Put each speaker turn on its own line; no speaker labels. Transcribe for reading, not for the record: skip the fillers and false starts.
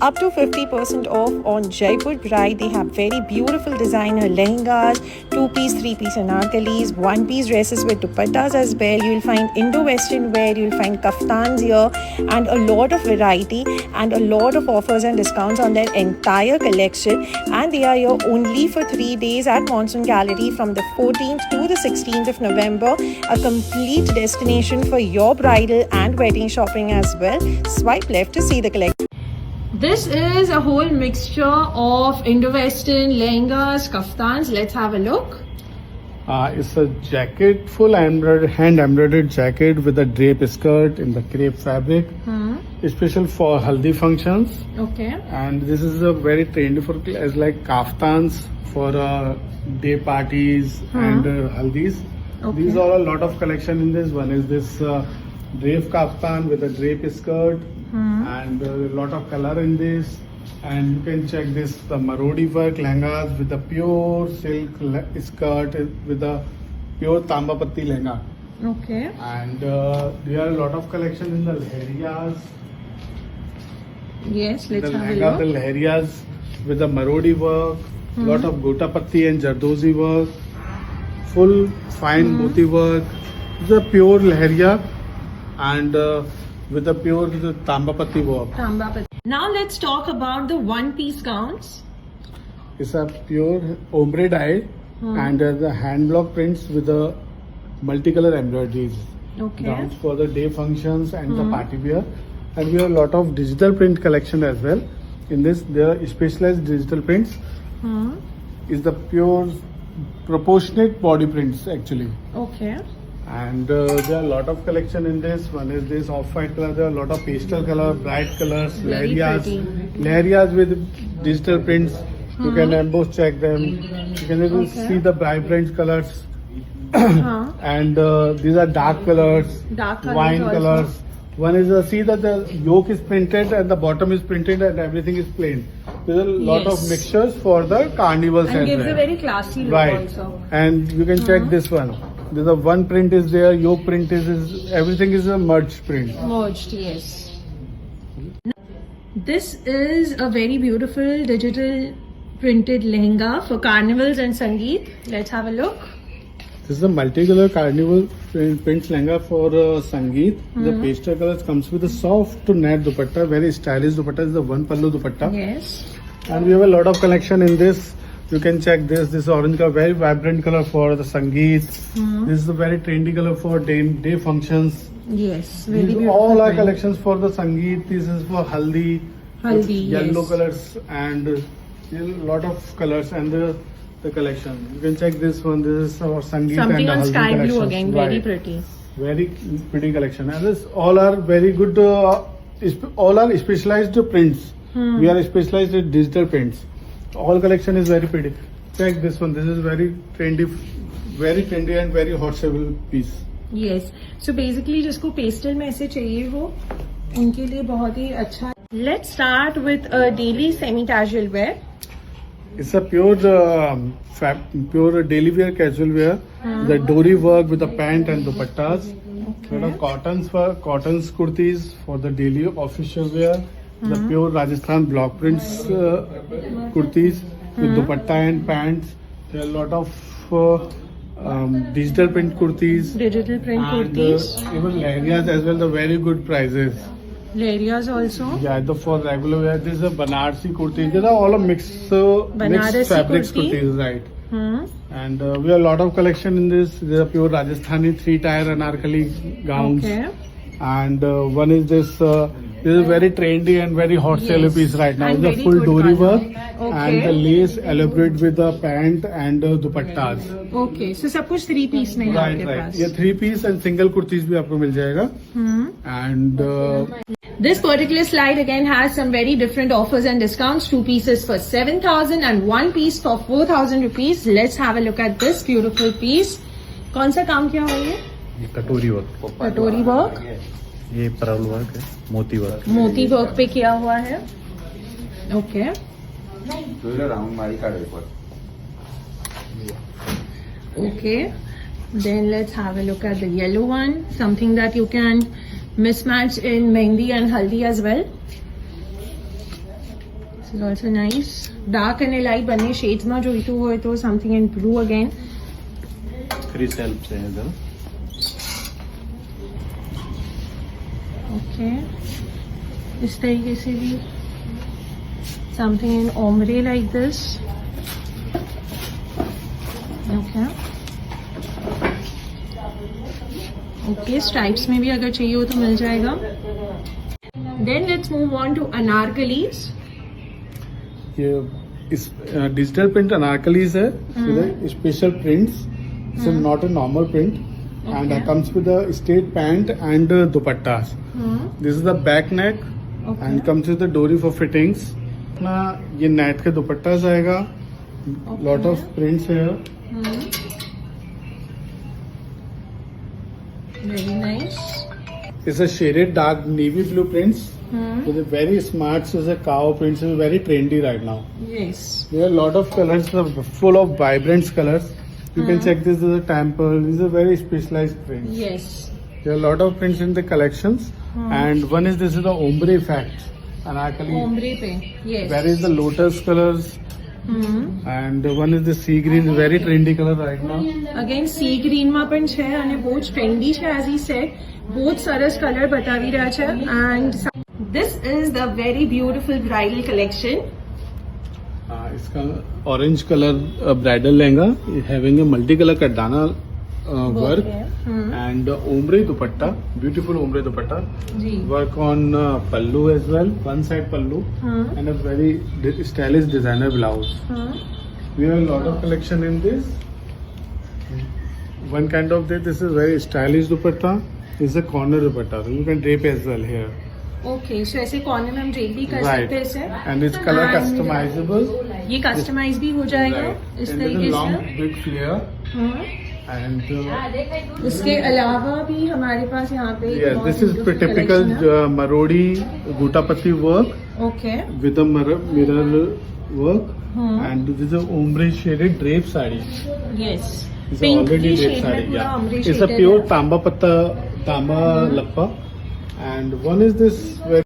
up to 50% off on Jaipur Bride. They have very beautiful designer lehengas, 2-piece, 3-piece anarkalis, 1-piece dresses with dupattas as well. You'll find Indo-Western wear, you'll find kaftans here, and a lot of variety and a lot of offers and discounts on their entire collection. And they are here only for 3 days at Monsoon Gallery from the 14th to the 16th of November. A complete destination for your bridal and wedding shopping as well. Swipe left to see the collection. This is a whole mixture of Indo-Western lehengas, kaftans. Let's have a look.
It's a jacket, full embroidered, hand embroidered jacket with a drape skirt in the crepe fabric. Special for haldi functions.
Okay.
And this is a very trendy for as like kaftans for day parties and haldis.
Okay.
These are a lot of collection in this. One is this drape kaftan with a drape skirt and a lot of color in this. And you can check this, the marodi work lehengas with the pure silk skirt with the pure tambapatti lehenga.
Okay.
And there are a lot of collection in the leheriyas.
Yes, let's
The
have
lehenga,
a
the
look.
leheriyas with the marodi work, lot of gotapatti and jardozi work, full fine moti work. This is a pure leheriya and with the pure tambapatti work.
Now let's talk about the 1-piece gowns.
It's a pure ombre dyed and the hand block prints with the multicolor embroideries.
Okay.
Gowns for the day functions and the party wear. And we have a lot of digital print collection as well. In this, there are specialized digital prints. Is the pure proportionate body prints actually.
Okay.
And there are a lot of collection in this. One is this off-white color. There are a lot of pastel color, bright colors,
Very
leheriyas,
pretty.
leheriyas with digital prints. You can emboss check them. You can able to see the vibrant colors. And these are dark colors,
Dark colors
wine
also.
colors. One is see that the yoke is printed and the bottom is printed and everything is plain. There's a lot of
Yes.
mixtures for the carnivals
And
as
gives
well.
a very classy look
Right.
also.
And you can check this one. There's a one print is there, yoke print is everything is a merged print.
Merged, yes. This is a very beautiful digital printed lehenga for carnivals and sangeet. Let's have a look.
This is a multicolor carnival prints lehenga for sangeet. The pastel colors comes with a soft to net dupatta, very stylish dupatta. Is the one pallu dupatta.
Yes.
And we have a lot of collection in this. You can check this. This orange color, very vibrant color for the sangeet. This is a very trendy color for day functions.
Yes. Very
These
beautiful.
all are
print.
collections for the sangeet. This is for haldi.
Haldi,
Yellow
yes.
colors and a lot of colors and the collection. You can check this one. This is our sangeet
Something
and
on
haldi
sky blue
collections.
again. Very
Right.
pretty.
Very pretty collection. And this all are very good. All are specialized prints. We are specialized in digital prints. All collection is very pretty. Check this one. This is very trendy and very hot sale piece.
Yes. So basically जिसको pastel में से चाहिए हो उनके लिए बहुत ही अच्छा. Let's start with a daily semi-casual wear.
It's a pure daily wear, casual wear. The dori work with the pant and dupattas.
Okay.
Lot of cottons kurtis for the daily official wear. The pure Rajasthan block prints kurtis with dupatta and pants. There are a lot of digital print kurtis.
Digital print
And
kurtis.
even lehengas as well, the very good prices.
Lehrias also.
Yeah, for regular wear, this is a Banarsi kurti. These are all a mixed fabrics
kurti.
kurtis, right? And we have a lot of collection in this. These are pure Rajasthani 3-tier anarkali gowns.
Okay.
And one is this. This is very trendy and very hot
Yes.
seller piece right now.
And
It's a
very
full
good
dori
color.
work
Okay.
and the lace elaborate with the pant and dupattas.
Okay. So सब कुछ 3 piece में है
Right,
आपके
right.
पास.
ये 3 piece and single kurtis भी आपको मिल जाएगा. And
This particular slide again has some very different offers and discounts. 2 pieces for 7,000 and 1 piece for 4,000 rupees. Let's have a look at this beautiful piece. कौन सा काम किया हुआ है ये?
ये कटोरी वर्क,
कटोरी वर्क,
ये पर्ल वर्क है, मोती वर्क.
मोती वर्क पे किया हुआ है. Okay. Okay. Then let's have a look at the yellow one. Something that you can mismatch in mehndi and haldi as well. This is also nice. Dark and light બંને શેડ્સમાં જોઈતું હોય તો something in blue again.
3 self है इधर.
Okay. इस तरीके से भी something in ombre like this. Okay. Okay, stripes में भी अगर चाहिए हो तो मिल जाएगा. Then let's move on to anarkalis.
ये इस डिजिटल प्रिंट अनारकलीज है with special prints. It's not a normal print and comes with a straight pant and dupattas. This is the back neck and comes with the dory for fittings. ना ये net के दुपट्टास आएगा. Lot of prints here.
Very nice.
It's a shaded dark navy blue prints with a very smart, so it's a cow prints. Is very trendy right now.
Yes.
There are a lot of colors, full of vibrant colors. You can check this is a temple. This is a very specialized print.
Yes.
There are a lot of prints in the collections, and one is this is the ombre effect. Anarkali.
Ombre पे. Yes.
Where is the lotus colors? And one is the sea green, very trendy color right now.
Again sea green માં પણ છે અને બહુ જ trendy છે as he said. બહુ જ સરસ કલર બતાવી રહ્યા છે. And this is the very beautiful bridal collection.
इसका orange colour bridal lehenga having a multi colour katana work and ombre dupatta, beautiful ombre dupatta.
जी.
Work on pallu as well, one side pallu and a very stylish designer blouse. We have lot of collection in this. One kind of this is very stylish dupatta. Is a corner dupatta, you can drape as well here.
Okay, so ऐसे corner में हम drape भी कर सकते हैं इसे.
And it's colour customizable.
ये customize भी हो जाएगा इस तरीके
लॉन्ग
से.
बिग फ्लेयर एंड
इसके अलावा भी हमारे पास यहाँ पे
yes, this is typical Marodi Gutapati work
okay.
with a mirror work and this is a ombre shaded drape sari.
Yes.
It's a already drape sari. Yeah, it's a pure tamba lappa and one is this very